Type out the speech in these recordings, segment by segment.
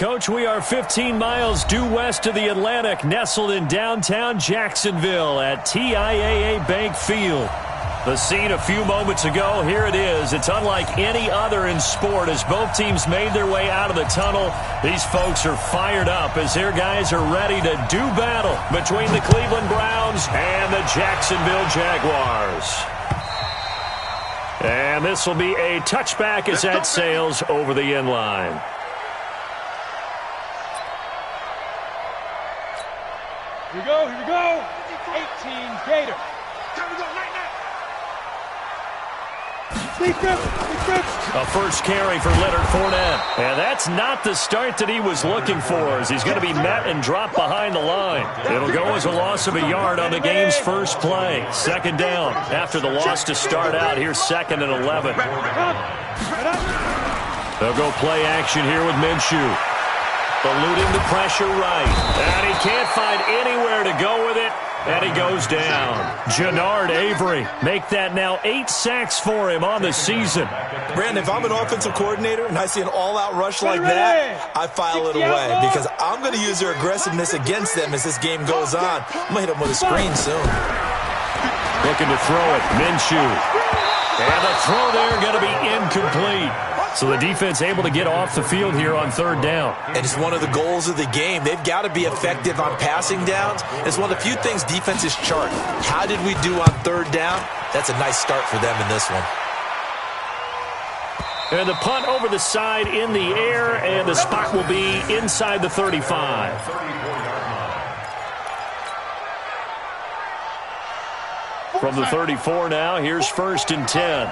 Coach. We are 15 miles due west of the Atlantic, nestled in downtown Jacksonville at TIAA Bank Field. The scene a few moments ago, here it is. It's unlike any other in sport as both teams made their way out of the tunnel. These folks are fired up as their guys are ready to do battle between the Cleveland Browns and the Jacksonville Jaguars. And this will be a touchback as that sails over the end line. Here we go, here we go. 18 Gator. Time to go, night. A first carry for Leonard Fournette. And that's not the start that he was looking for as he's going to be met and dropped behind the line. It'll go as a loss of a yard on the game's first play. Second down after the loss to start out. Here's 2nd and 11. They'll go play action here with Minshew. Eluding the pressure right. And he can't find anywhere to go with it. And he goes down. Jannard Avery. Make that now 8 sacks for him on the season. Brandon, if I'm an offensive coordinator and I see an all-out rush like that, I file it away because I'm going to use their aggressiveness against them as this game goes on. I'm going to hit them with a screen soon. Looking to throw it. Minshew. And the throw there going to be incomplete. So the defense able to get off the field here on 3rd down. And it's one of the goals of the game. They've got to be effective on passing downs. It's one of the few things defenses chart. How did we do on 3rd down? That's a nice start for them in this one. And the punt over the side in the air, and the spot will be inside the 35. From the 34 now, here's 1st and 10.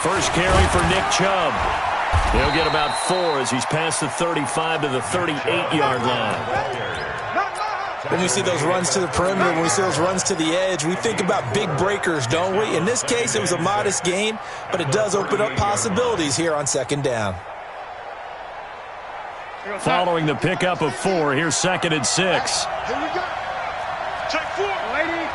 First carry for Nick Chubb. He'll get about 4 as he's past the 35 to the 38-yard line. When we see those runs to the perimeter, when we see those runs to the edge, we think about big breakers, don't we? In this case, it was a modest gain, but it does open up possibilities here on 2nd down. Following the pickup of 4, here's 2nd and 6. Here we go. Check 4, lady.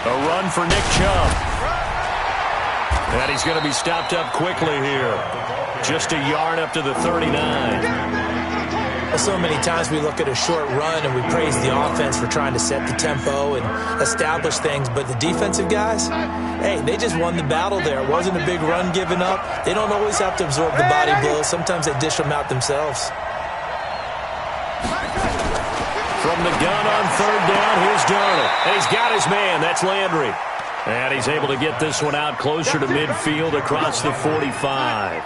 A run for Nick Chubb. And he's going to be stopped up quickly here. Just a yard up to the 39. Well, so many times we look at a short run and we praise the offense for trying to set the tempo and establish things, but the defensive guys, hey, they just won the battle there. It wasn't a big run given up. They don't always have to absorb the body blows. Sometimes they dish them out themselves. From the gun on 3rd down, here's Darnold. And he's got his man. That's Landry. And he's able to get this one out closer to midfield across the 45.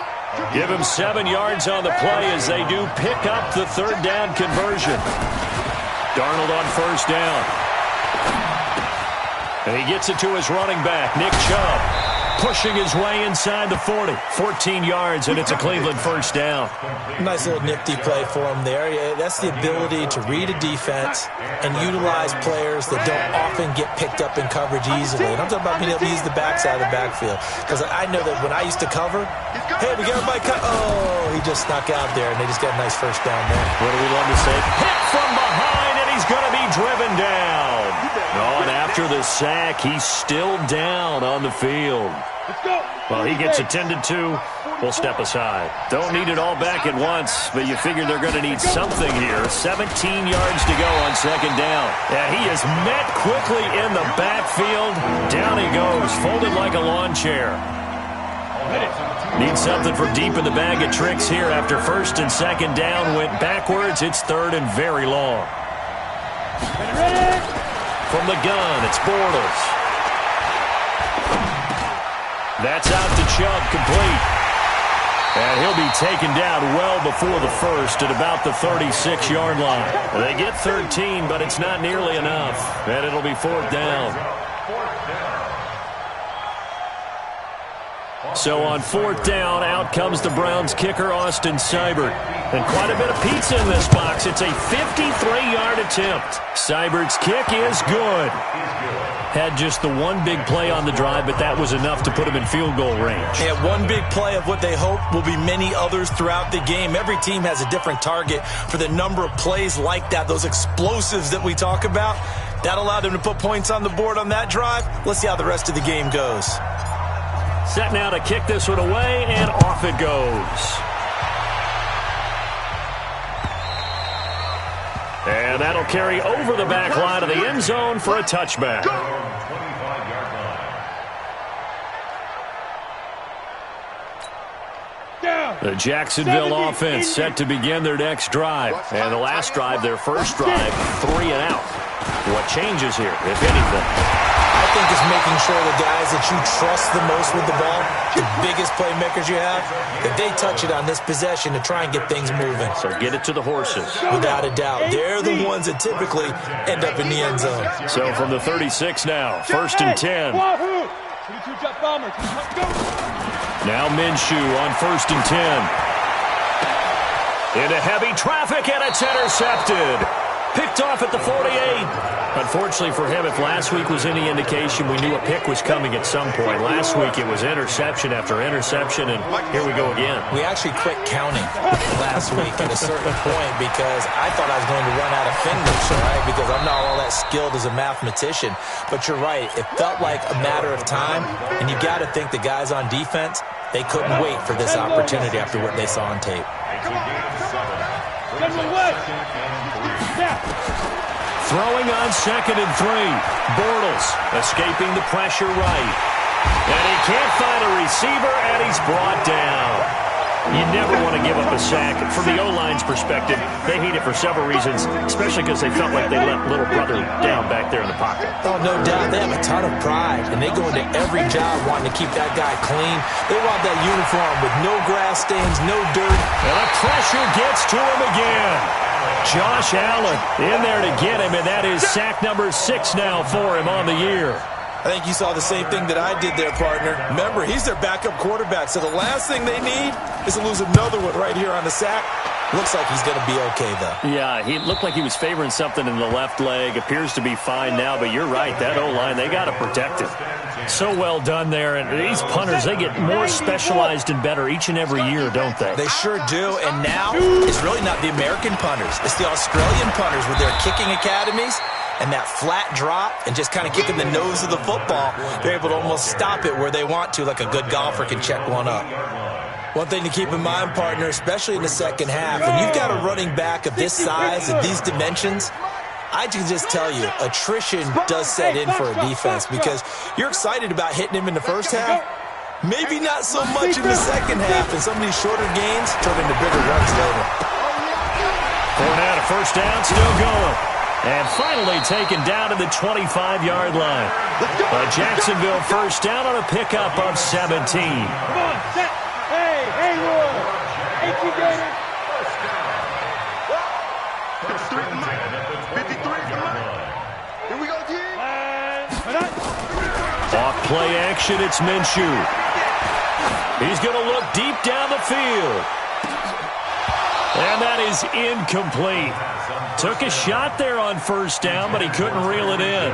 Give him 7 yards on the play as they do pick up the 3rd down conversion. Darnold on 1st down. And he gets it to his running back, Nick Chubb. Pushing his way inside the 40. 14 yards, and it's a Cleveland 1st down. Nice little nifty play for him there. Yeah, that's the ability to read a defense and utilize players that don't often get picked up in coverage easily. And I'm talking about being able to use the backside of the backfield. Because I know that when I used to cover, hey, we got everybody cut. Oh, he just snuck out there, and they just got a nice 1st down there. What do we love to say? Hit from behind, and he's going to be driven down. Oh, and after the sack, he's still down on the field. Well, he gets attended to. We'll step aside. Don't need it all back at once, but you figure they're going to need something here. 17 yards to go on 2nd down. And he is met quickly in the backfield. Down he goes, folded like a lawn chair. Need something from deep in the bag of tricks here after 1st and 2nd down. Went backwards. It's 3rd and very long. From the gun, it's Bortles. That's out to Chubb, complete. And he'll be taken down well before the 1st at about the 36-yard line. They get 13, but it's not nearly enough. And it'll be 4th down. So on 4th down, out comes the Browns kicker, Austin Seibert. And quite a bit of pizza in this box. It's a 53-yard attempt. Seibert's kick is good. Had just the one big play on the drive, but that was enough to put him in field goal range. Yeah, one big play of what they hope will be many others throughout the game. Every team has a different target for the number of plays like that, those explosives that we talk about. That allowed them to put points on the board on that drive. Let's see how the rest of the game goes. Set now to kick this one away, and off it goes. And that'll carry over the back line of the end zone for a touchback. The Jacksonville offense set to begin their next drive. And the last drive, their first drive, 3 and out. What changes here, if anything? I think it's making sure the guys that you trust the most with the ball, the biggest playmakers you have, that they touch it on this possession to try and get things moving. So get it to the horses. Without a doubt. They're the ones that typically end up in the end zone. So from the 36 now, 1st and 10. Now Minshew on 1st and 10. Into heavy traffic, and it's intercepted. Picked off at the 48. Unfortunately for him, if last week was any indication, we knew a pick was coming at some point. Last week it was interception after interception, and here we go again. We actually quit counting last week at a certain point because I thought I was going to run out of fingers, right? Because I'm not all that skilled as a mathematician. But you're right. It felt like a matter of time, and you got to think the guys on defense, they couldn't wait for this opportunity after what they saw on tape. Throwing on 2nd and 3. Bortles escaping the pressure right. And he can't find a receiver, and he's brought down. You never want to give up a sack. From the O-line's perspective, they hate it for several reasons, especially because they felt like they let little brother down back there in the pocket. Oh, no doubt. They have a ton of pride, and they go into every job wanting to keep that guy clean. They want that uniform with no grass stains, no dirt. And the pressure gets to him again. Josh Allen in there to get him, and that is sack number 6 now for him on the year. I think you saw the same thing that I did there, partner. Remember, he's their backup quarterback, so the last thing they need is to lose another one right here on the sack. Looks like he's going to be okay, though. Yeah, he looked like he was favoring something in the left leg. Appears to be fine now, but you're right. That O-line, they got to protect him. So well done there. And these punters, they get more specialized and better each and every year, don't they? They sure do. And now it's really not the American punters. It's the Australian punters with their kicking academies. And that flat drop and just kind of kicking the nose of the football, they're able to almost stop it where they want to, like a good golfer can check one up. One thing to keep in mind, partner, especially in the second half, when you've got a running back of this size and these dimensions, I can just tell you, attrition does set in for a defense because you're excited about hitting him in the first half. Maybe not so much in the second half, and some of these shorter gains turn into bigger runs later. Fournette, a first down, still going. And finally taken down to the 25-yard line. A Jacksonville first down on a pickup of 17. Come on, set. Hey, Haywood. 18 Gators. 53. Here we go, G. Off play action, it's Minshew. He's going to look deep down the field. And that is incomplete. Took a shot there on first down, but he couldn't reel it in.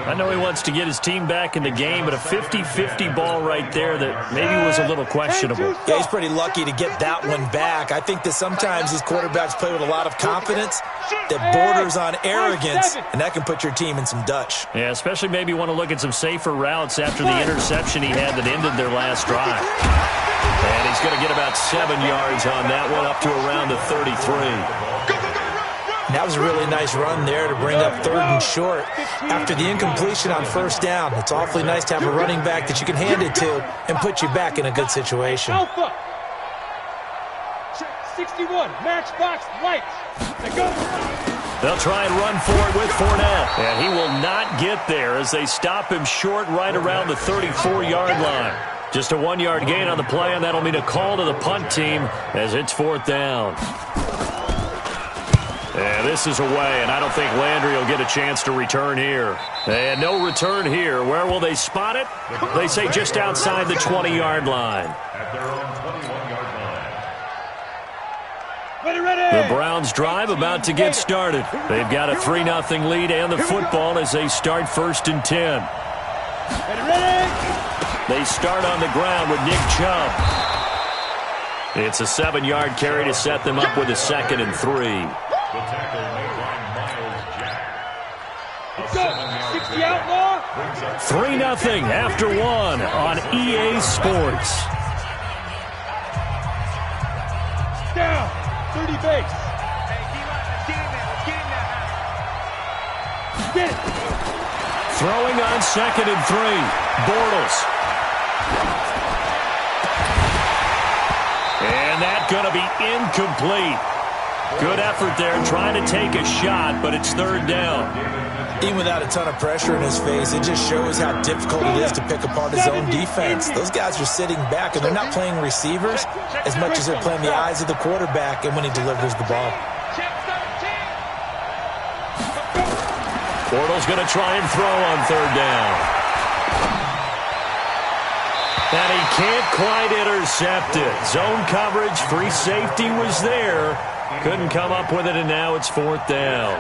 I know he wants to get his team back in the game, but a 50-50 ball right there that maybe was a little questionable. Yeah, he's pretty lucky to get that one back. I think that sometimes these quarterbacks play with a lot of confidence that borders on arrogance, and that can put your team in some Dutch. Yeah, especially maybe want to look at some safer routes after the interception he had that ended their last drive. And he's going to get about 7 yards on that one, up to around the 33. That was a really nice run there to bring up 3rd and short. After the incompletion on first down, it's awfully nice to have a running back that you can hand it to and put you back in a good situation. Alpha. 61, matchbox lights. They go. They'll try and run for it with Fournette. And he will not get there as they stop him short right around the 34-yard line. Just a 1-yard gain on the play, and that'll mean a call to the punt team as it's 4th down. And this is away, and I don't think Landry will get a chance to return here. And no return here. Where will they spot it? They say just outside the 20-yard line. The Browns drive about to get started. They've got a 3-0 lead and the football as they start 1st and 10. They start on the ground with Nick Chubb. It's a 7-yard carry to set them up with a 2nd and 3. Let's go. 60 outlaw. 3-0 after one on EA Sports. Down. 30 base. Get it. Throwing on 2nd and 3. Bortles. And that's going to be incomplete. Good effort there trying to take a shot, but it's 3rd down. Even without a ton of pressure in his face, it just shows how difficult it is to pick apart his own defense. Those guys are sitting back, and they're not playing receivers as much as they're playing the eyes of the quarterback and when he delivers the ball. Bortles going to try and throw on 3rd down. And he can't quite intercept it. Zone coverage, free safety was there. Couldn't come up with it, and now it's 4th down.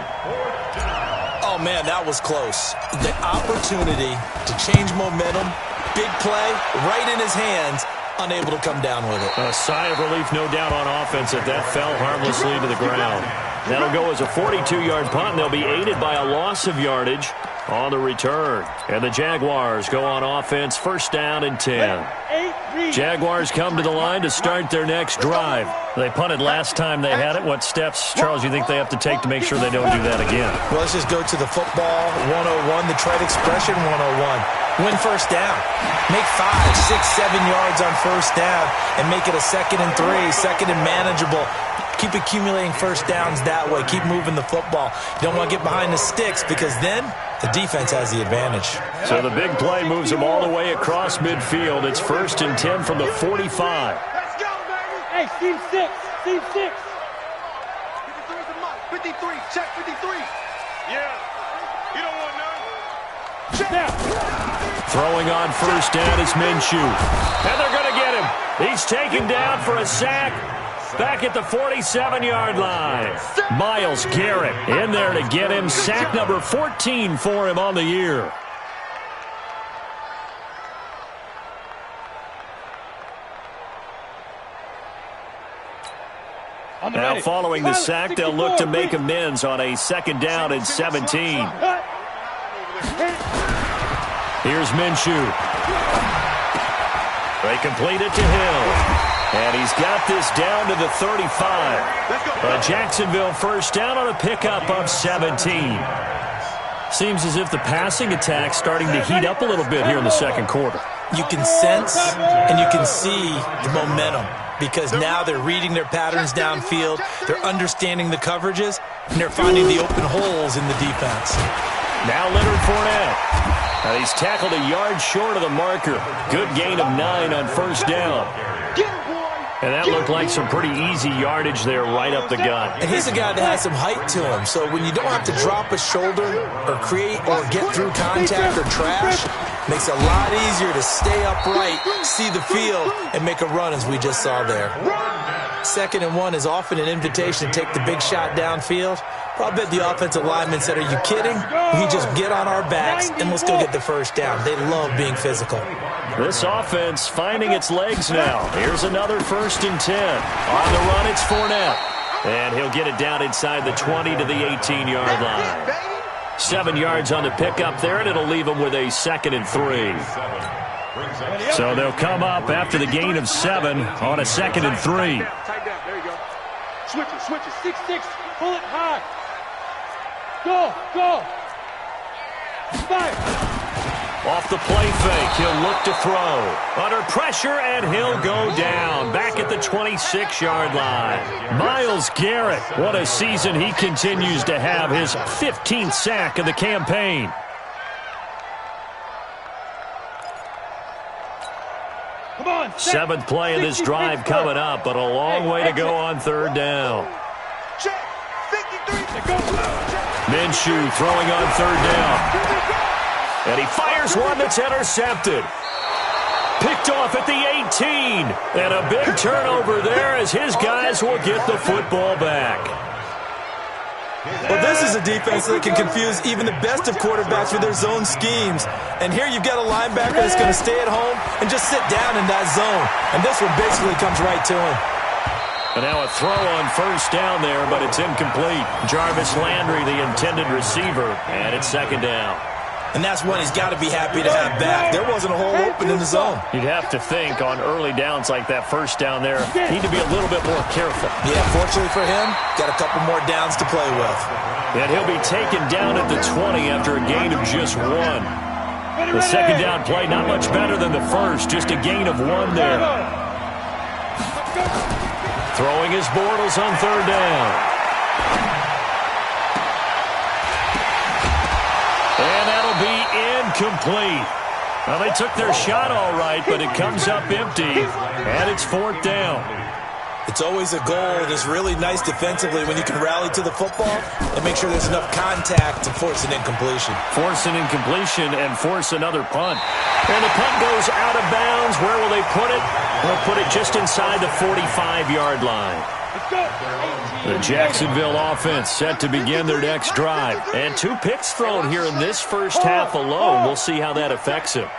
Oh, man, that was close. The opportunity to change momentum, big play, right in his hands, unable to come down with it. A sigh of relief, no doubt, on offense if that fell harmlessly to the ground. That'll go as a 42-yard punt, and they'll be aided by a loss of yardage on the return. And the Jaguars go on offense, 1st down and 10. Jaguars come to the line to start their next drive. They punted last time they had it. What steps, Charles, you think they have to take to make sure they don't do that again? Well, let's just go to the football 101, the trade expression 101. Win 1st down. Make 5, 6, 7 yards on 1st down and make it a 2nd and 3, 2nd and manageable. Keep accumulating 1st downs that way. Keep moving the football. You don't want to get behind the sticks because then the defense has the advantage. So the big play moves them all the way across midfield. It's 1st and 10 from the 45. Let's go, baby. Hey, team 6. Team 6. 53 is a must. 53. Check 53. Yeah. You don't want none. Check down. Throwing on 1st down is Minshew. And they're going to get him. He's taken down for a sack. Back at the 47-yard line. Myles Garrett in there to get him. Sack number 14 for him on the year. Now following the sack, they'll look to make amends on a 2nd down and 17. Here's Minshew. They complete it to Hill. And he's got this down to the 35. A Jacksonville 1st down on a pickup of 17. Seems as if the passing attack's starting to heat up a little bit here in the 2nd quarter. You can sense and you can see the momentum because now they're reading their patterns downfield, they're understanding the coverages, and they're finding the open holes in the defense. Now Leonard Fournette. And he's tackled a yard short of the marker. Good gain of 9 on 1st down. And that looked like some pretty easy yardage there right up the gut. And he's a guy that has some height to him. So when you don't have to drop a shoulder or create or get through contact or trash, makes it a lot easier to stay upright, see the field, and make a run as we just saw there. 2nd and 1 is often an invitation to take the big shot downfield. Well, I bet the offensive lineman said, are you kidding? We just get on our backs and let's go get the 1st down. They love being physical. This offense finding its legs now. Here's another 1st and 10. On the run, it's Fournette. And he'll get it down inside the 20 to the 18-yard line. 7 yards on the pickup there, and it'll leave them with a 2nd and 3. So they'll come up after the gain of 7 on a 2nd and 3. Tight down. There you go. Switch it. 6-6. Pull it high. Go. Fire. Off the play fake, he'll look to throw. Under pressure, and he'll go down. Back at the 26-yard line. Myles Garrett, what a season he continues to have. His 15th sack of the campaign. Come on. 7th play of this drive coming up, but a long way to go on 3rd down. Check. 53. Minshew throwing on 3rd down. And he fires one that's intercepted. Picked off at the 18. And a big turnover there as his guys will get the football back. Well, this is a defense that can confuse even the best of quarterbacks with their zone schemes. And here you've got a linebacker that's going to stay at home and just sit down in that zone. And this one basically comes right to him. And now a throw on first down there, but it's incomplete. Jarvis Landry, the intended receiver, and it's second down. And that's one he's got to be happy to have back. There wasn't a hole open in the zone. You'd have to think on early downs like that first down there, need to be a little bit more careful. Yeah, fortunately for him, got a couple more downs to play with. And he'll be taken down at the 20 after a gain of just 1. The second down play, not much better than the first, just a gain of 1 there. Throwing his Bortles on third down. And that'll be incomplete. Well, they took their shot all right, but it comes up empty, and it's fourth down. It's always a goal, and it's really nice defensively when you can rally to the football and make sure there's enough contact to force an incompletion. Force an incompletion and force another punt. And the punt goes out of bounds. Where will they put it? They'll put it just inside the 45-yard line. The Jacksonville offense set to begin their next drive. And 2 picks thrown here in this first half alone. We'll see how that affects him.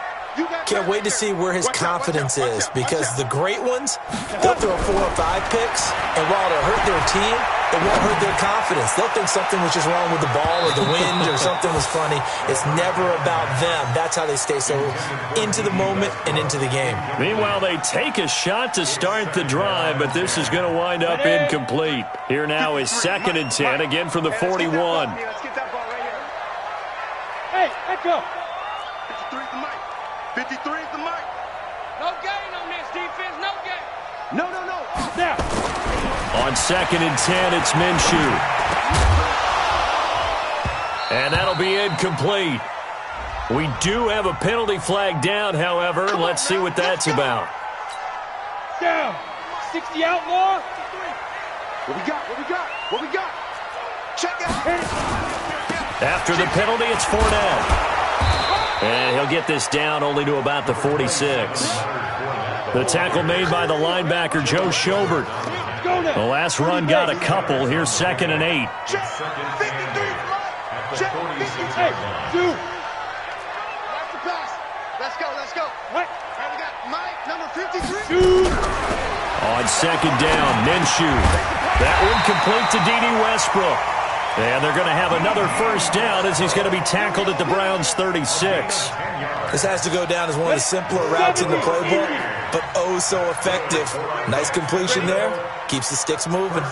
Can't wait to see where his confidence is, because the great ones, they'll throw 4 or 5 picks, and while it'll hurt their team, it won't hurt their confidence. They'll think something was just wrong with the ball or the wind or something was funny. It's never about them. That's how they stay so into the moment and into the game. Meanwhile, they take a shot to start the drive, but this is going to wind up incomplete. Here now is 2nd and 10, again from the 41. Hey, let's go. 53 is the mic. 53 is the mic. No gain on this defense, no gain. No. Now. On 2nd and 10, it's Minshew. And that'll be incomplete. We do have a penalty flag down, however. Let's see what that's about. Down. 60 outlaw. What we got? Check out. After the penalty, it's Fournette. And he'll get this down only to about the 46. The tackle made by the linebacker, Joe Schobert. The last run got a couple. Here's 2nd and 8. Check. 53. Check. 53. Hey, 2. That's the pass. Let's go. What? All right, we got Mike, number 53. 2. On 2nd down, Minshew. That one complete to D.D. Westbrook. And they're going to have another first down as he's going to be tackled at the Browns' 36. This has to go down as one of the simpler routes in the playbook, but oh so effective. Nice completion there. Keeps the sticks moving.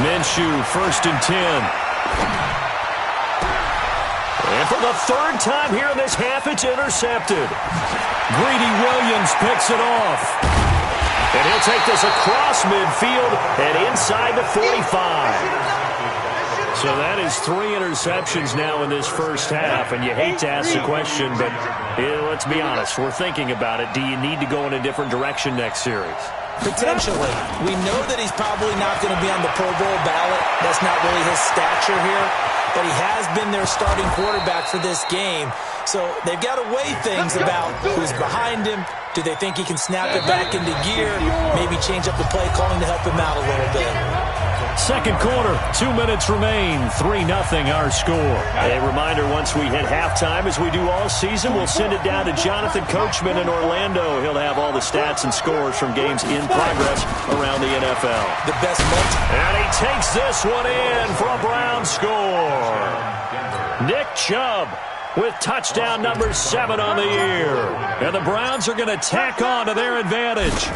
Minshew, 1st and 10. And for the 3rd time here in this half, it's intercepted. Greedy Williams picks it off. And he'll take this across midfield and inside the 45. So that is 3 interceptions now in this first half. And you hate to ask the question, but let's be honest. We're thinking about it. Do you need to go in a different direction next series? Potentially. We know that he's probably not going to be on the Pro Bowl ballot. That's not really his stature here. But he has been their starting quarterback for this game. So they've got to weigh things about who's behind him. Do they think he can snap it back into gear? Maybe change up the play calling to help him out a little bit. Second quarter, 2 minutes remain, 3-0 our score. A reminder, once we hit halftime, as we do all season, we'll send it down to Jonathan Coachman in Orlando. He'll have all the stats and scores from games in progress around the NFL. The best month. And he takes this one in for a Browns score. Nick Chubb with touchdown number 7 on the year. And the Browns are going to tack on to their advantage.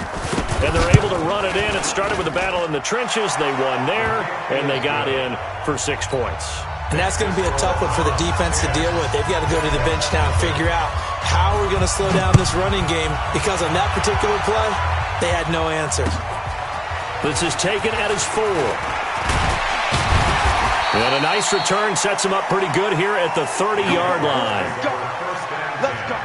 And they're able to run it in. It started with a battle in the trenches. They won there, and they got in for 6 points. And that's going to be a tough one for the defense to deal with. They've got to go to the bench now and figure out how we're going to slow down this running game, because on that particular play, they had no answers. This is taken at his 4. And a nice return sets him up pretty good here at the 30-yard line. Let's go.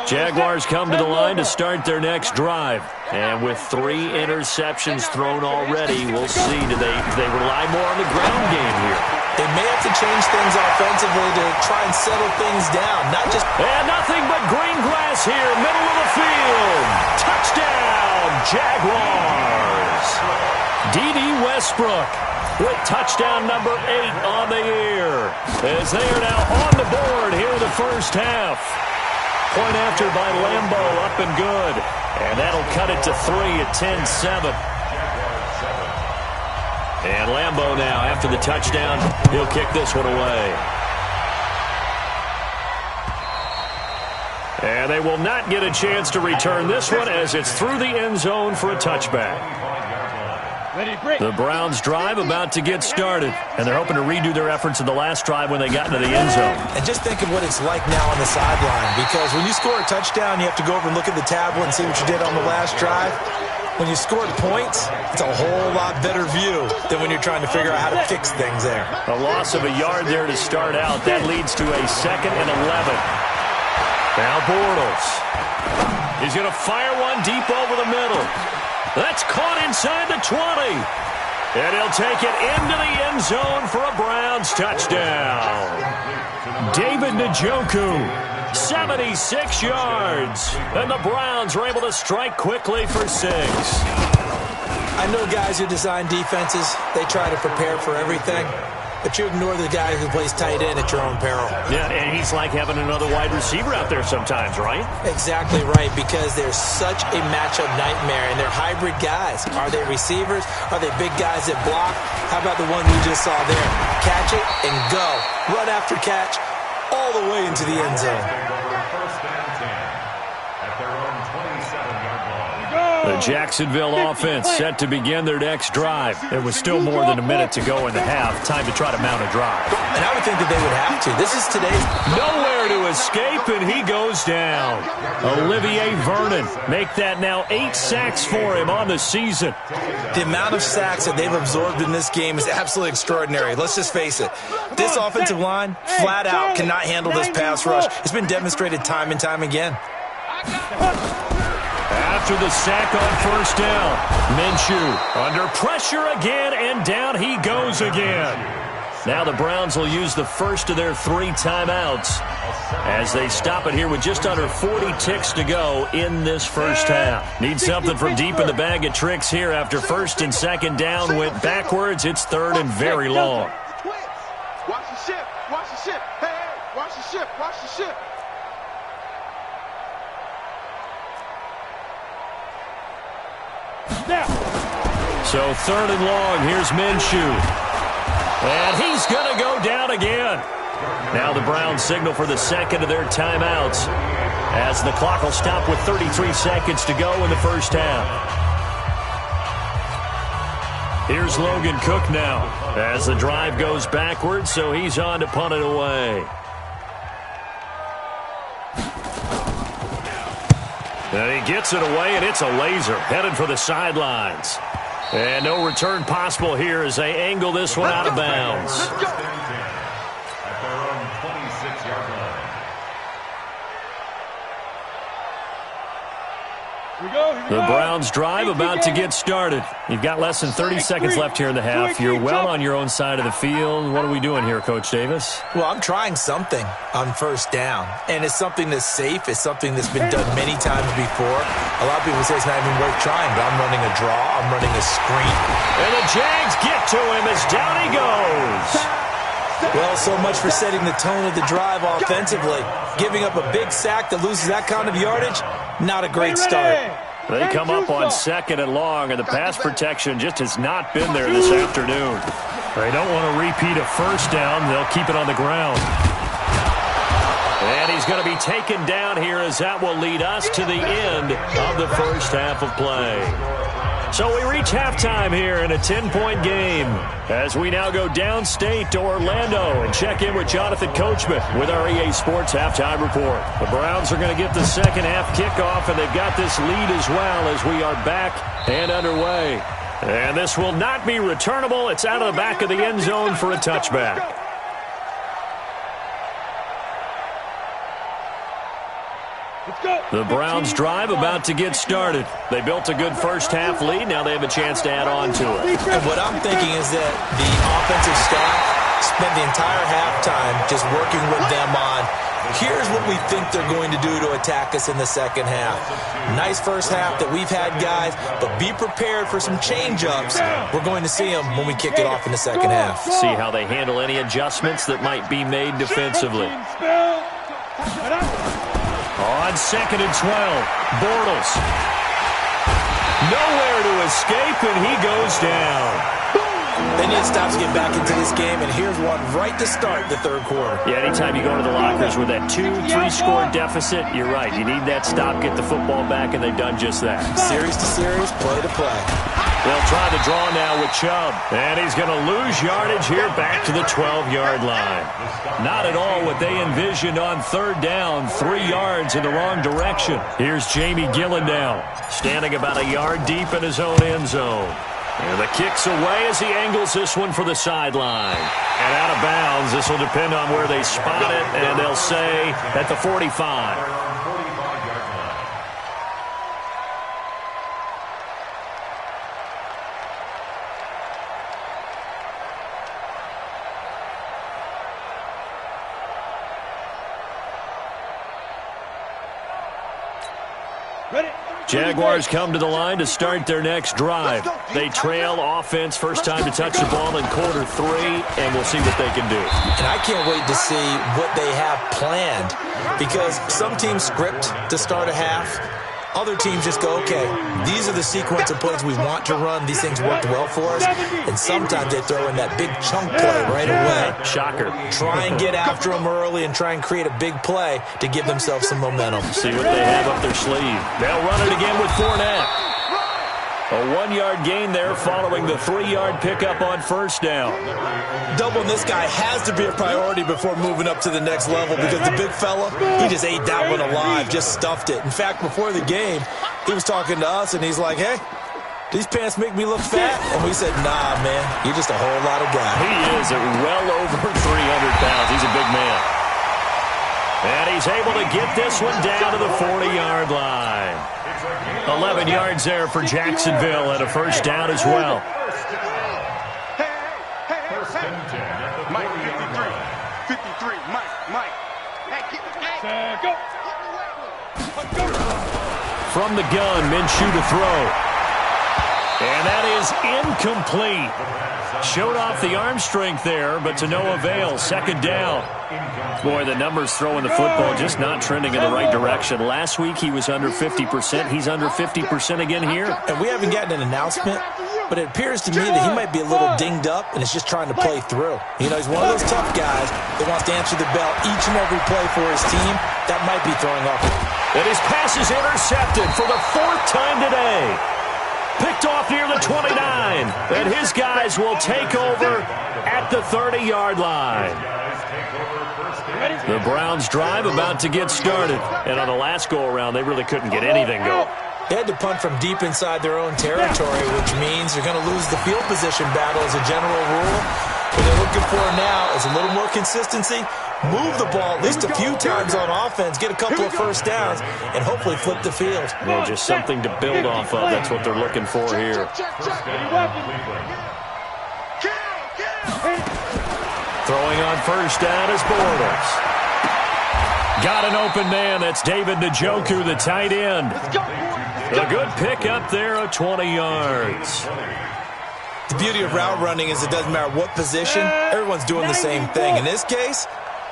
Jaguars come to the line to start their next drive. And with 3 interceptions thrown already, we'll see. Do they rely more on the ground game here? They may have to change things offensively to try and settle things down. And nothing but green grass here, middle of the field. Touchdown, Jaguars. D.D. Westbrook with touchdown number 8 on the year, as they are now on the board here in the first half. Point after by Lambo, up and good. And that'll cut it to 3 at 10-7. And Lambo now, after the touchdown, he'll kick this one away. And they will not get a chance to return this one as it's through the end zone for a touchback. The Browns drive about to get started, and they're hoping to redo their efforts in the last drive when they got into the end zone. And just think of what it's like now on the sideline, because when you score a touchdown, you have to go over and look at the tablet and see what you did on the last drive. When you scored points, it's a whole lot better view than when you're trying to figure out how to fix things there. A loss of a yard there to start out. That leads to a 2nd and 11. Now Bortles. He's going to fire one deep over the middle. That's caught inside the 20. And he'll take it into the end zone for a Browns touchdown. David Njoku, 76 yards. And the Browns are able to strike quickly for 6. I know guys who design defenses, they try to prepare for everything. But you ignore the guy who plays tight end at your own peril. Yeah, and he's like having another wide receiver out there sometimes, right? Exactly right, because they're such a matchup nightmare, and they're hybrid guys. Are they receivers? Are they big guys that block? How about the one we just saw there? Catch it and go. Run after catch all the way into the end zone. The Jacksonville offense set to begin their next drive. There was still more than a minute to go in the half. Time to try to mount a drive. And I would think that they would have to. This is today's... Nowhere to escape, and he goes down. Olivier Vernon, make that now 8 sacks for him on the season. The amount of sacks that they've absorbed in this game is absolutely extraordinary. Let's just face it. This offensive line, flat out, cannot handle this pass rush. It's been demonstrated time and time again. After the sack on first down, Minshew under pressure again, and down he goes again. Now the Browns will use the first of their 3 timeouts as they stop it here with just under 40 ticks to go in this first half. Need something from deep in the bag of tricks here after 1st and 2nd down went backwards. It's 3rd and very long. Watch the ship. Watch the ship. Hey, watch the ship. Watch the ship. So 3rd and long, here's Minshew. And he's going to go down again. Now the Browns signal for the 2nd of their timeouts as the clock will stop with 33 seconds to go in the first half. Here's Logan Cook now as the drive goes backwards, so he's on to punt it away. And he gets it away, and it's a laser headed for the sidelines. And no return possible here as they angle this one out of bounds. The Browns drive about to get started. You've got less than 30 seconds left here in the half. You're well on your own side of the field. What are we doing here, Coach Davis? Well, I'm trying something on first down, and it's something that's safe. It's something that's been done many times before. A lot of people say it's not even worth trying, but I'm running a draw. I'm running a screen. And the Jags get to him as down he goes. Well, so much for setting the tone of the drive offensively. Giving up a big sack that loses that kind of yardage, not a great start. They come up on 2nd and long, and the pass protection just has not been there this afternoon. They don't want to repeat a first down. They'll keep it on the ground. And he's going to be taken down here as that will lead us to the end of the first half of play. So we reach halftime here in a 10-point game as we now go downstate to Orlando and check in with Jonathan Coachman with our EA Sports Halftime Report. The Browns are going to get the second half kickoff, and they've got this lead as well as we are back and underway. And this will not be returnable. It's out of the back of the end zone for a touchback. The Browns drive about to get started. They built a good first half lead. Now they have a chance to add on to it. And what I'm thinking is that the offensive staff spent the entire halftime just working with them on, here's what we think they're going to do to attack us in the second half. Nice first half that we've had, guys, but be prepared for some change-ups. We're going to see them when we kick it off in the second half. See how they handle any adjustments that might be made defensively. On 2nd and 12, Bortles. Nowhere to escape, and he goes down. They need stops to get back into this game, and here's one right to start the third quarter. Yeah, anytime you go to the lockers with that 2-3 score deficit, you're right. You need that stop, get the football back, and they've done just that. Series to series, play to play. They'll try the draw now with Chubb. And he's going to lose yardage here back to the 12-yard line. Not at all what they envisioned on third down. 3 yards in the wrong direction. Here's Jamie Gillen now, standing about a yard deep in his own end zone. And the kick's away as he angles this one for the sideline. And out of bounds. This will depend on where they spot it, and they'll say at the 45. Jaguars come to the line to start their next drive. They trail offense, first time to touch the ball in quarter 3, and we'll see what they can do. And I can't wait to see what they have planned, because some teams script to start a half. Other teams just go, okay, these are the sequence of plays we want to run. These things worked well for us. And sometimes they throw in that big chunk play right away. Shocker. Try and get after them early and try and create a big play to give themselves some momentum. See what they have up their sleeve. They'll run it again with Fournette. A 1-yard gain there following the 3-yard pickup on first down. Doubling this guy has to be a priority before moving up to the next level, because the big fella, he just ate that one alive, just stuffed it. In fact, before the game, he was talking to us, and he's like, hey, these pants make me look fat? And we said, nah, man, you're just a whole lot of guy. He is at well over 300 pounds. He's a big man. And he's able to get this one down to the 40-yard line. 11 yards there for Jacksonville, and a first down as well. Mike, 53. 53, Mike. Hey, Go. From the gun, Minshew to throw. And that is incomplete. Showed off the arm strength there, but to no avail. Second down. Boy, the numbers throwing the football just not trending in the right direction. Last week he was under 50%. He's under 50% again here. And we haven't gotten an announcement, but it appears to me that he might be a little dinged up and is just trying to play through. You know, he's one of those tough guys that wants to answer the bell each and every play for his team. That might be throwing off. And his pass is intercepted for the 4th time today. Picked off near the 29. And his guys will take over at the 30-yard line. The Browns drive about to get started. And on the last go-around, they really couldn't get anything going. They had to punt from deep inside their own territory, which means they're going to lose the field position battle as a general rule. What they're looking for now is a little more consistency, move the ball at least a few times on offense, get a couple of first downs, and hopefully flip the field. Yeah, just something to build off of. That's what they're looking for here. Throwing on first down is Bortles. Got an open man. That's David Njoku, the tight end. A good pick up there of 20 yards. The beauty of route running is it doesn't matter what position. Everyone's doing the same thing. In this case,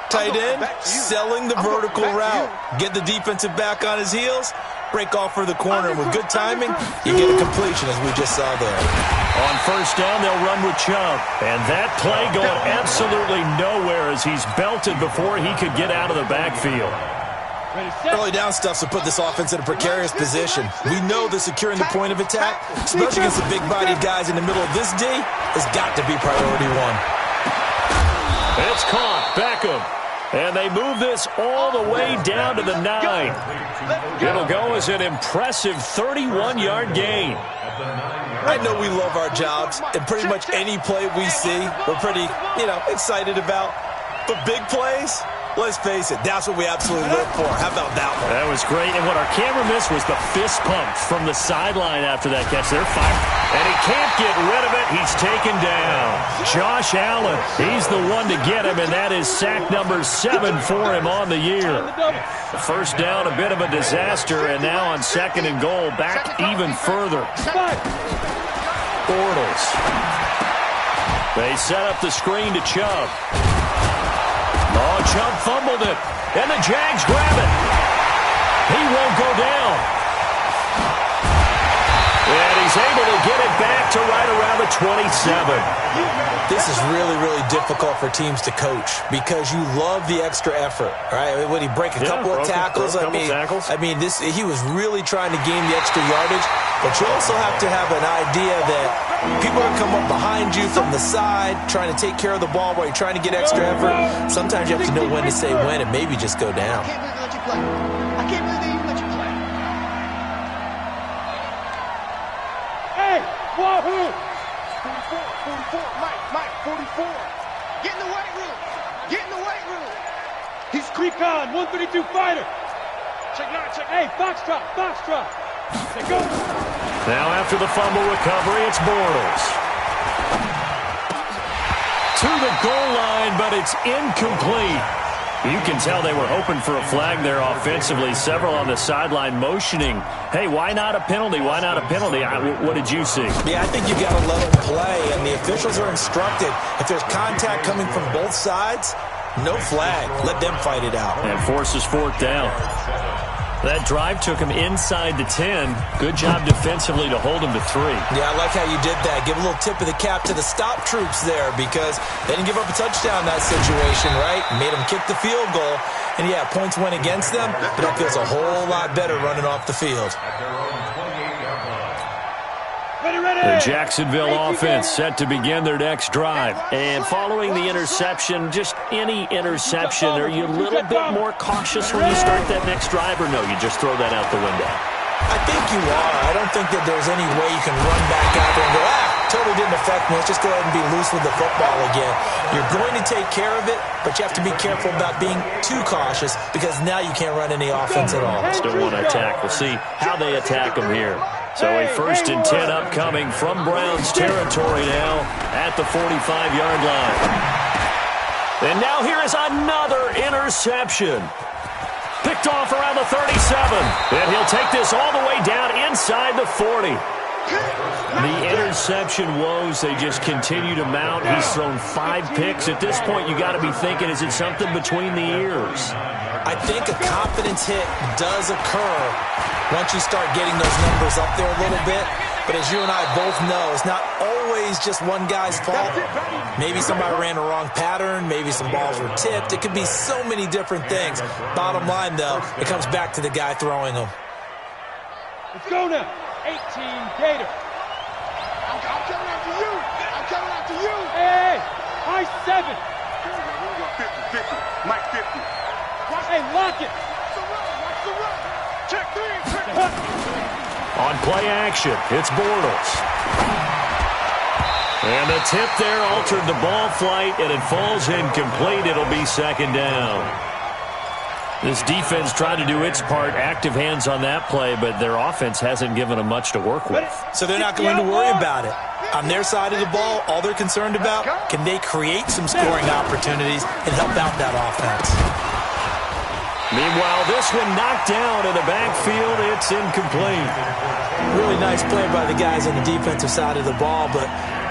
tight end, selling the vertical route. Get the defensive back on his heels, break off for the corner. And with good timing, you get a completion, as we just saw there. On first down, they'll run with Chubb. And that play going absolutely nowhere as he's belted before he could get out of the backfield. Early down stuff to put this offense in a precarious position. We know that securing the point of attack, especially against the big-bodied guys in the middle of this D, has got to be priority one. It's caught. Beckham. And they move this all the way down to the 9. It'll go as an impressive 31-yard gain. I know we love our jobs, and pretty much any play we see, we're pretty, excited about. But big plays, let's face it, that's what we absolutely live for. How about that one? That was great, and what our camera missed was the fist pump from the sideline after that catch. They're fired, and he can't get rid of it. He's taken down. Josh Allen, he's the one to get him, and that is sack number 7 for him on the year. First down, a bit of a disaster, and now on 2nd and goal, back even further. Bortles. They set up the screen to Chubb. Oh, Chubb fumbled it, and the Jags grab it. He won't go down. And he's able to get it back to right around the 27. This is really, really difficult for teams to coach because you love the extra effort, right? Would he break a couple of tackles? I mean, he was really trying to gain the extra yardage, but you also have to have an idea that people are come up behind you from the side trying to take care of the ball while you're trying to get extra effort. Sometimes you have to know when to say when and maybe just go down. I can't believe they even let you play. Hey, wahoo! 44, Mike, 44. Get in the weight room. Get in the weight room. He's Recon, 132 fighter. Check 9, check. Hey, foxtrot. Hey, go. Now after the fumble recovery, it's Bortles. To the goal line, but it's incomplete. You can tell they were hoping for a flag there offensively. Several on the sideline motioning, hey, why not a penalty? Why not a penalty? What did you see? Yeah, I think you got to let them play, and the officials are instructed. If there's contact coming from both sides, no flag. Let them fight it out. And forces fourth down. That drive took him inside the 10. Good job defensively to hold him to 3. Yeah, I like how you did that. Give a little tip of the cap to the stop troops there because they didn't give up a touchdown in that situation, right? Made them kick the field goal. And, yeah, points went against them, but that feels a whole lot better running off the field. The Jacksonville offense set to begin their next drive. And following the interception, just any interception, are you a little bit more cautious when you start that next drive, or no, you just throw that out the window? I think you are. I don't think that there's any way you can run back out there and go, totally didn't affect me. Let's just go ahead and be loose with the football again. You're going to take care of it, but you have to be careful about being too cautious because now you can't run any offense at all. Still want to attack. We'll see how they attack them here. So a 1st and 10 upcoming from Browns territory now at the 45-yard line. And now here is another interception. Picked off around the 37. And he'll take this all the way down inside the 40. The interception woes, they just continue to mount. He's thrown 5 picks. At this point, you got to be thinking, is it something between the ears? I think a confidence hit does occur once you start getting those numbers up there a little bit. But as you and I both know, it's not always just one guy's fault. Maybe somebody ran a wrong pattern. Maybe some balls were tipped. It could be so many different things. Bottom line, though, it comes back to the guy throwing them. Let's go now. 18 Gator. I'm coming after you. I'm coming after you. Hey, high 7. 50. Mike 50. Hey, lock it. Watch the run. Check 3. On play action, it's Bortles. And the tip there altered the ball flight, and it falls incomplete. It'll be 2nd down. This defense tried to do its part, active hands on that play, but their offense hasn't given them much to work with. So they're not going to worry about it. On their side of the ball, all they're concerned about, can they create some scoring opportunities and help out that offense? Meanwhile, this one knocked down in the backfield. It's incomplete. Really nice play by the guys on the defensive side of the ball, but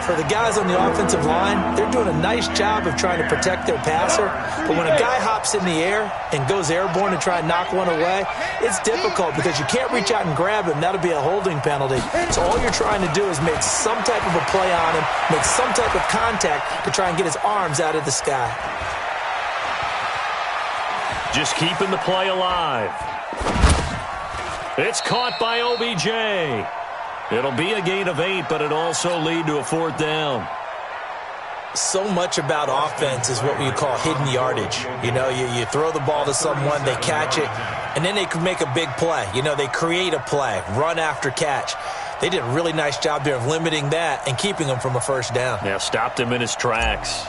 for the guys on the offensive line, they're doing a nice job of trying to protect their passer. But when a guy hops in the air and goes airborne to try and knock one away, it's difficult because you can't reach out and grab him. That'll be a holding penalty. So all you're trying to do is make some type of a play on him, make some type of contact to try and get his arms out of the sky. Just keeping the play alive. It's caught by OBJ. It'll be a gain of 8, but it also lead to a 4th down. So much about offense is what we call hidden yardage. You know, you throw the ball to someone, they catch it, and then they can make a big play. You know, they create a play, run after catch. They did a really nice job there of limiting that and keeping him from a 1st down. Yeah, stopped him in his tracks.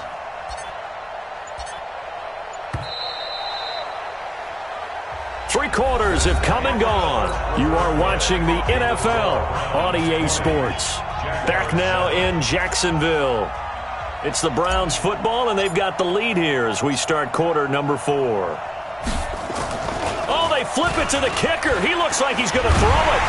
Three quarters have come and gone. You are watching the NFL on EA Sports. Back now in Jacksonville. It's the Browns football, and they've got the lead here as we start quarter number 4. Oh, they flip it to the kicker. He looks like he's going to throw it.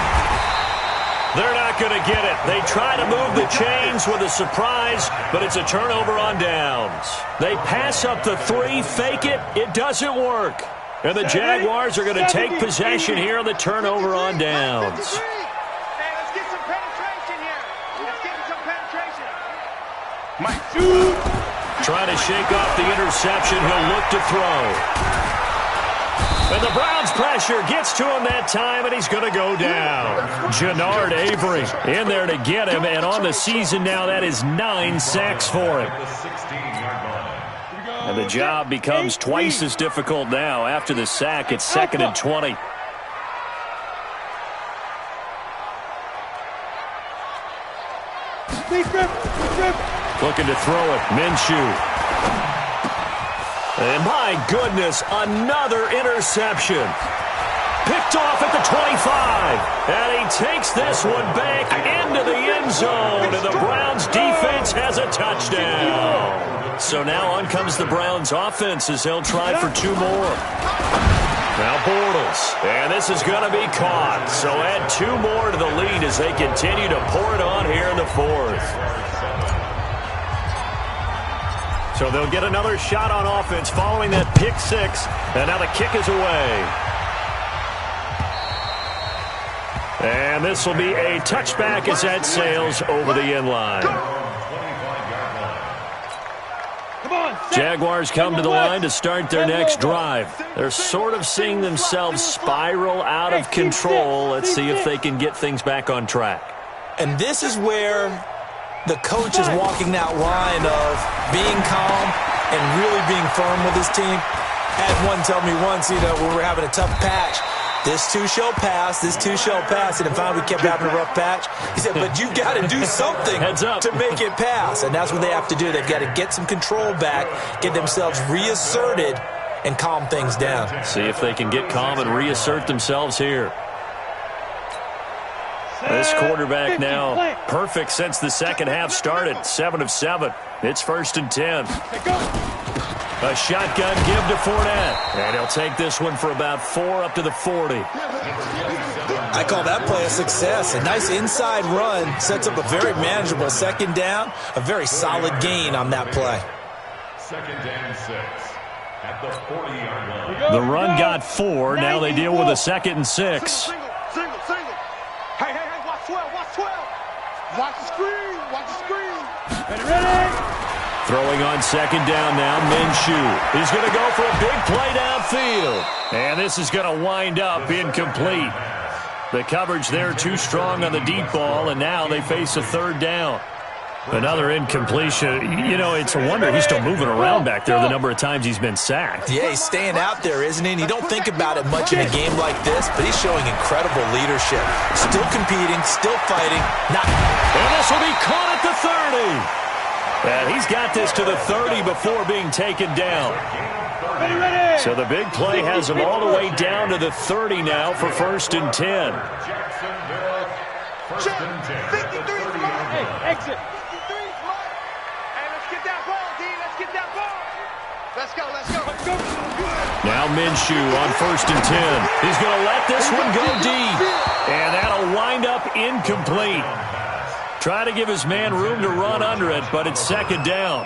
They're not going to get it. They try to move the chains with a surprise, but it's a turnover on downs. They pass up the 3, fake it. It doesn't work. And the Jaguars are going to take possession here on the turnover on downs. Hey, let's get some penetration here. Let's get some penetration. Mike, shoot. Trying to shake off the interception. He'll look to throw. And the Browns pressure gets to him that time, and he's going to go down. Jannard Avery in there to get him, and on the season now, that is 9 sacks for him. And the job becomes twice as difficult now. After the sack, it's 2nd and 20. Looking to throw it. Minshew. And my goodness, another interception. Picked off at the 25. And he takes this one back into the end zone. And the Browns defense has a touchdown. So now on comes the Browns offense as they'll try for 2 more. Now Bortles. And this is going to be caught. So add 2 more to the lead as they continue to pour it on here in the 4th. So they'll get another shot on offense following that pick 6. And now the kick is away. And this will be a touchback as that sails over the end line. Jaguars come to the line to start their next drive. They're sort of seeing themselves spiral out of control. Let's see if they can get things back on track. And this is where the coach is walking that line of being calm and really being firm with his team. I had one tell me once, when we were having a tough patch, this too shall pass, this too shall pass. And finally we kept having a rough patch. He said, but you got to do something to make it pass. And that's what they have to do. They've got to get some control back, get themselves reasserted, and calm things down. See if they can get calm and reassert themselves here. This quarterback now perfect since the second half started. 7 of 7. It's 1st and 10. A shotgun give to Fournette. And he'll take this one for about 4 up to the 40. I call that play a success. A nice inside run sets up a very manageable 2nd down. A very solid gain on that play. 2nd and 6 at the 40-yard line. The run got 4. Now they deal with a 2nd and 6. Single. Hey, watch 12, watch 12. Watch the screen. Ready? Throwing on 2nd down now, Minshew. He's going to go for a big play downfield. And this is going to wind up incomplete. The coverage there too strong on the deep ball, and now they face a 3rd down. Another incompletion. It's a wonder he's still moving around back there the number of times he's been sacked. Yeah, he's staying out there, isn't he? And you don't think about it much in a game like this, but he's showing incredible leadership. Still competing, still fighting. And this will be caught at the 30. And he's got this to the 30 before being taken down. So the big play has him all the way down to the 30 now for 1st and 10. Check. 53's mine. Hey, exit. 53's mine. Hey, let's get that ball, D. Let's get that ball. Let's go. Now Minshew on 1st and 10. He's going to let this one go deep. And that'll wind up incomplete. Try to give his man room to run under it, but it's 2nd down.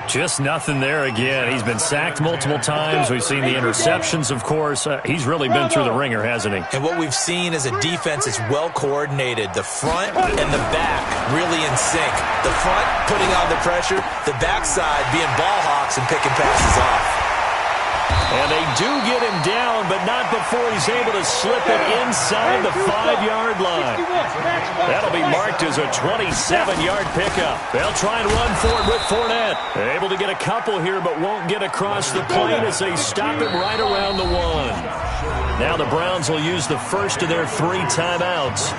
Just nothing there again. He's been sacked multiple times. We've seen the interceptions, of course. He's really been through the ringer, hasn't he? And what we've seen is a defense that's well coordinated. The front and the back really in sync. The front putting on the pressure, the backside being ball hawks and picking passes off. And they do get him down, but not before he's able to slip it inside the 5-yard line. That'll be marked as a 27-yard pickup. They'll try and run for it with Fournette. They're able to get a couple here, but won't get across the plane as they stop him right around the 1. Now the Browns will use the first of their 3 timeouts.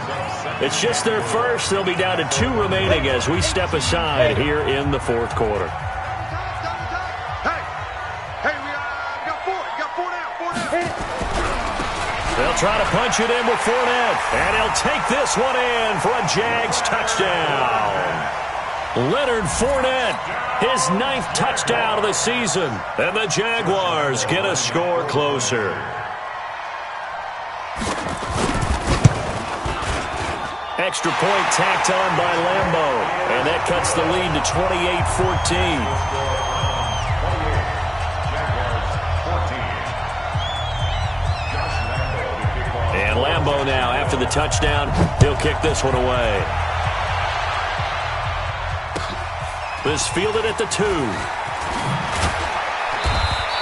It's just their first. They'll be down to 2 remaining as we step aside here in the 4th quarter. They'll try to punch it in with Fournette, and he'll take this one in for a Jags touchdown. Leonard Fournette, his 9th touchdown of the season, and the Jaguars get a score closer. Extra point tacked on by Lambeau, and that cuts the lead to 28-14. the touchdown. He'll kick this one away. This fielded at the 2.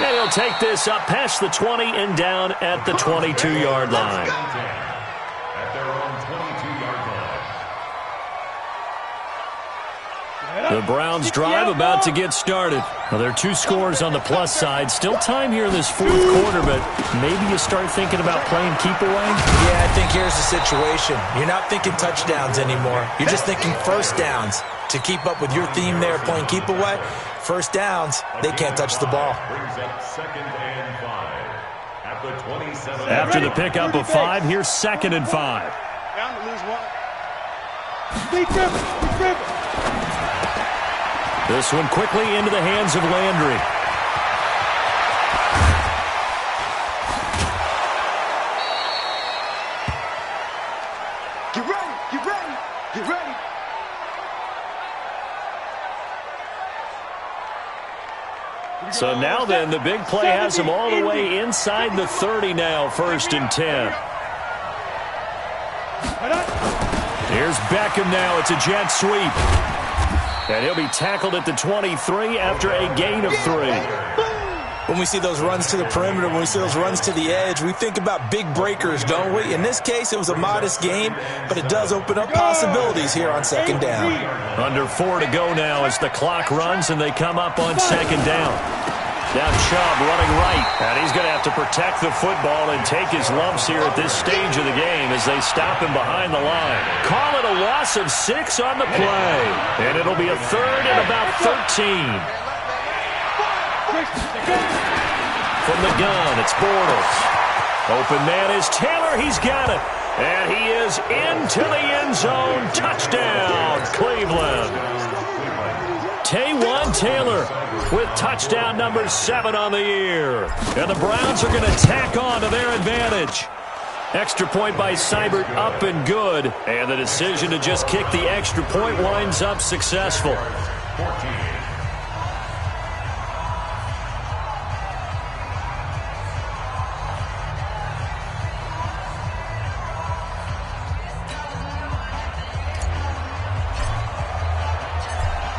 And he'll take this up past the 20 and down at the 22-yard line. At their own 22-yard line. The Browns drive about to get started. Well, there are 2 scores on the plus side. Still time here in this 4th quarter, but maybe you start thinking about playing keep away? Yeah, I think here's the situation. You're not thinking touchdowns anymore. You're just thinking first downs. To keep up with your theme there, playing keep away, first downs, they can't touch the ball. Brings up 2nd and 5 at the 27. After the pickup of 5, here's 2nd and 5. Down to lose 1. Deep dribble. This one quickly into the hands of Landry. Get ready. Get ready. Get ready. So now then, the big play has them all the way inside the 30 now, 1st and 10. Here's Beckham now. It's a jet sweep. And he'll be tackled at the 23 after a gain of 3. When we see those runs to the perimeter, when we see those runs to the edge, we think about big breakers, don't we? In this case, it was a modest game, but it does open up possibilities here on 2nd down. Under 4 to go now as the clock runs and they come up on 2nd down. Now Chubb running right, and he's going to have to protect the football and take his lumps here at this stage of the game as they stop him behind the line. Call it a loss of 6 on the play, and it'll be a 3rd and about 13. From the gun, it's Bortles. Open man is Taylor. He's got it. And he is into the end zone. Touchdown, Cleveland. Taywan Taylor with touchdown number 7 on the year. And the Browns are going to tack on to their advantage. Extra point by Seibert up and good. And the decision to just kick the extra point winds up successful. 14.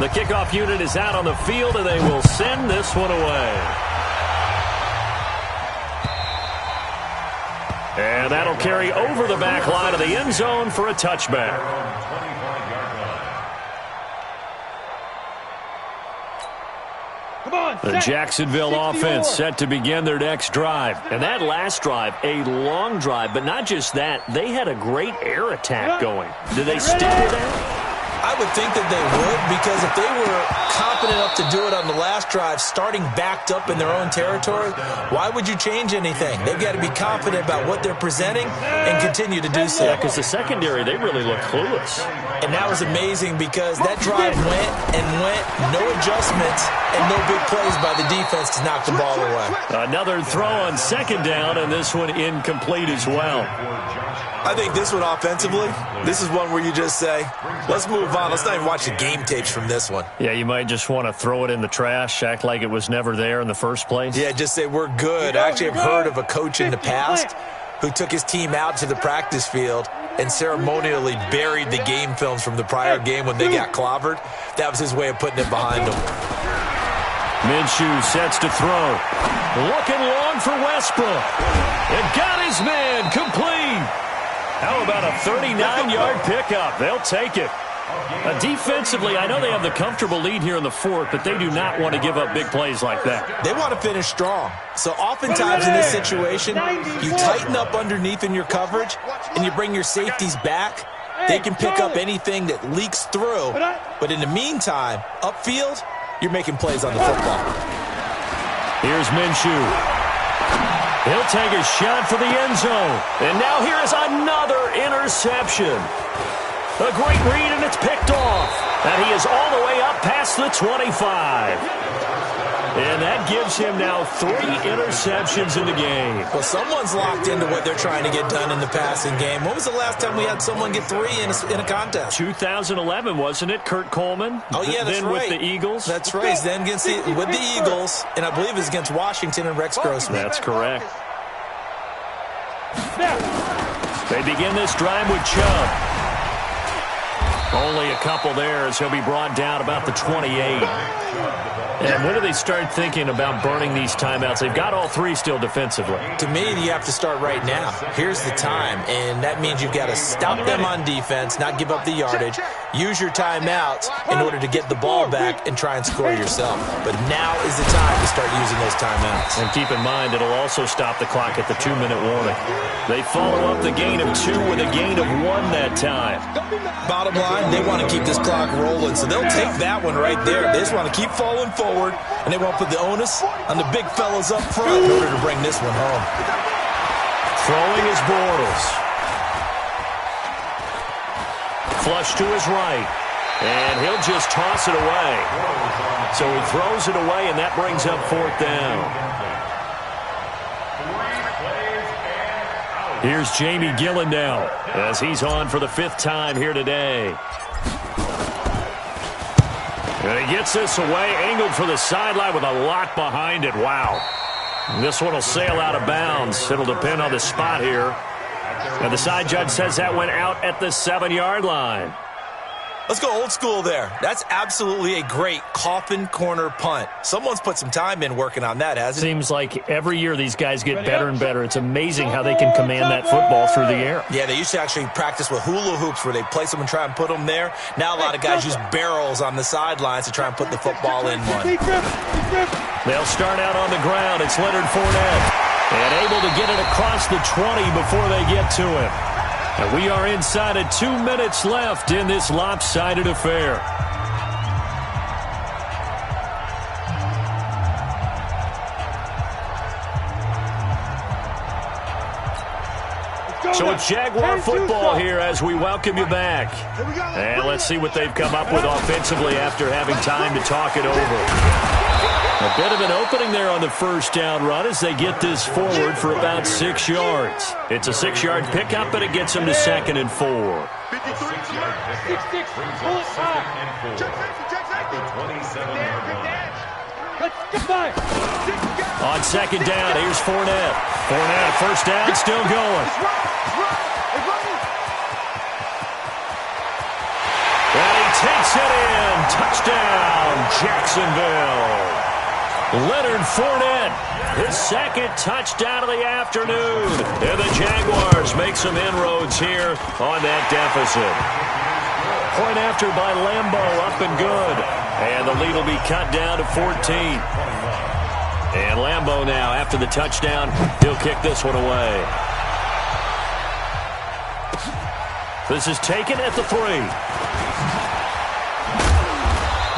The kickoff unit is out on the field, and they will send this one away. And that'll carry over the back line of the end zone for a touchback. The Jacksonville offense set to begin their next drive. And that last drive, a long drive, but not just that. They had a great air attack going. Do they stick with that? I would think that they would, because if they were competent enough to do it on the last drive, starting backed up in their own territory, why would you change anything? They've got to be confident about what they're presenting and continue to do so. Yeah, because the secondary, they really look clueless. And that was amazing because that drive went and went, no adjustments, and no big plays by the defense to knock the ball away. Another throw on 2nd down, and this one incomplete as well. I think this one offensively, this is one where you just say, let's move on. Let's not even watch the game tapes from this one. Yeah, you might just want to throw it in the trash, act like it was never there in the first place. Yeah, just say we're good. I actually have heard of a coach in the past who took his team out to the practice field and ceremonially buried the game films from the prior game when they got clobbered. That was his way of putting it behind them. Minshew sets to throw. Looking long for Westbrook. And got his man complete. How about a 39-yard pickup? They'll take it. Defensively, I know they have the comfortable lead here in the 4th, but they do not want to give up big plays like that. They want to finish strong. So oftentimes in this situation, you tighten up underneath in your coverage, and you bring your safeties back. They can pick up anything that leaks through. But in the meantime, upfield, you're making plays on the football. Here's Minshew. He'll take a shot for the end zone. And now here is another interception. A great read, and it's picked off. And he is all the way up past the 25. And that gives him now 3 interceptions in the game. Well, someone's locked into what they're trying to get done in the passing game. When was the last time we had someone get 3 in a contest? 2011, wasn't it? Kurt Coleman? Oh, yeah, that's then right. with the Eagles? That's right. Then with the Eagles, and I believe it's against Washington and Rex Grossman. That's correct. They begin this drive with Chubb. Only a couple there as he'll be brought down about the 28. And when do they start thinking about burning these timeouts? They've got all three still defensively. To me, you have to start right now. Here's the time, and that means you've got to stop them on defense, not give up the yardage, use your timeouts in order to get the ball back and try and score yourself. But now is the time to start using those timeouts. And keep in mind, it'll also stop the clock at the 2-minute warning. They follow up the gain of 2 with a gain of 1 that time. Bottom line, they want to keep this clock rolling, so they'll take that one right there. They just want to keep falling forward, and they won't put the onus on the big fellas up front in order to bring this one home. Throwing is Bortles. Flush to his right, and he'll just toss it away. So he throws it away, and that brings up 4th down. Here's Jamie Gillen now as he's on for the 5th time here today. And he gets this away, angled for the sideline with a lot behind it. Wow. This one will sail out of bounds. It'll depend on the spot here. And the side judge says that went out at the 7-yard line. Let's go old school there. That's absolutely a great coffin corner punt. Someone's put some time in working on that, hasn't it? Seems like every year these guys get better and better. It's amazing how they can command that football through the air. Yeah, they used to actually practice with hula hoops where they place them and try and put them there. Now a lot of guys use barrels on the sidelines to try and put the football in one. They'll start out on the ground. It's Leonard Fournette. And able to get it across the 20 before they get to him. And we are inside of 2 minutes left in this lopsided affair. So it's Jaguar football here as we welcome you back. And let's see what they've come up with offensively after having time to talk it over. A bit of an opening there on the 1st down run as they get this forward for about 6 yards. It's a 6-yard pickup, but it gets them to 2nd and 4. 6-6, pull it high. On 2nd down, here's Fournette. Fournette, 1st down, still going. And he takes it in. Touchdown, Jacksonville. Leonard Fournette, his 2nd touchdown of the afternoon. And the Jaguars make some inroads here on that deficit. Point after by Lambo, up and good. And the lead will be cut down to 14. And Lambo now, after the touchdown, he'll kick this one away. This is taken at the 3.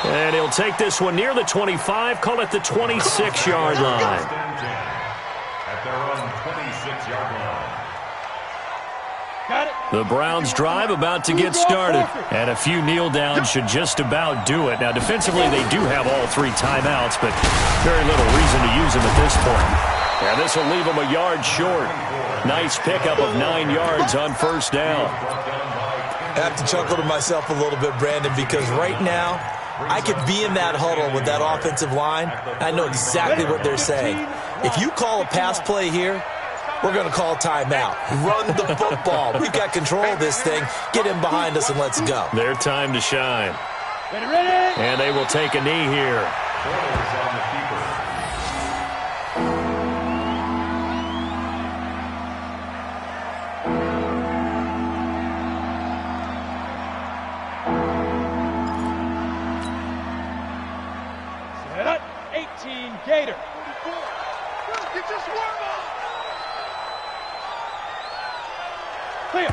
And he'll take this one near the 25, call it the 26-yard line. At their own 26-yard line. Got it. The Browns drive about to get started. And a few kneel downs should just about do it. Now, defensively, they do have all 3 timeouts, but very little reason to use them at this point. And this will leave them a yard short. Nice pickup of 9 yards on 1st down. I have to chuckle to myself a little bit, Brandon, because right now, I could be in that huddle with that offensive line. I know exactly what they're saying. If you call a pass play here, we're going to call timeout. Run the football. We've got control of this thing. Get him behind us and let's go. Their time to shine. Ready. And they will take a knee here. Set up. 18 Gator. Get your swarm on! Clear.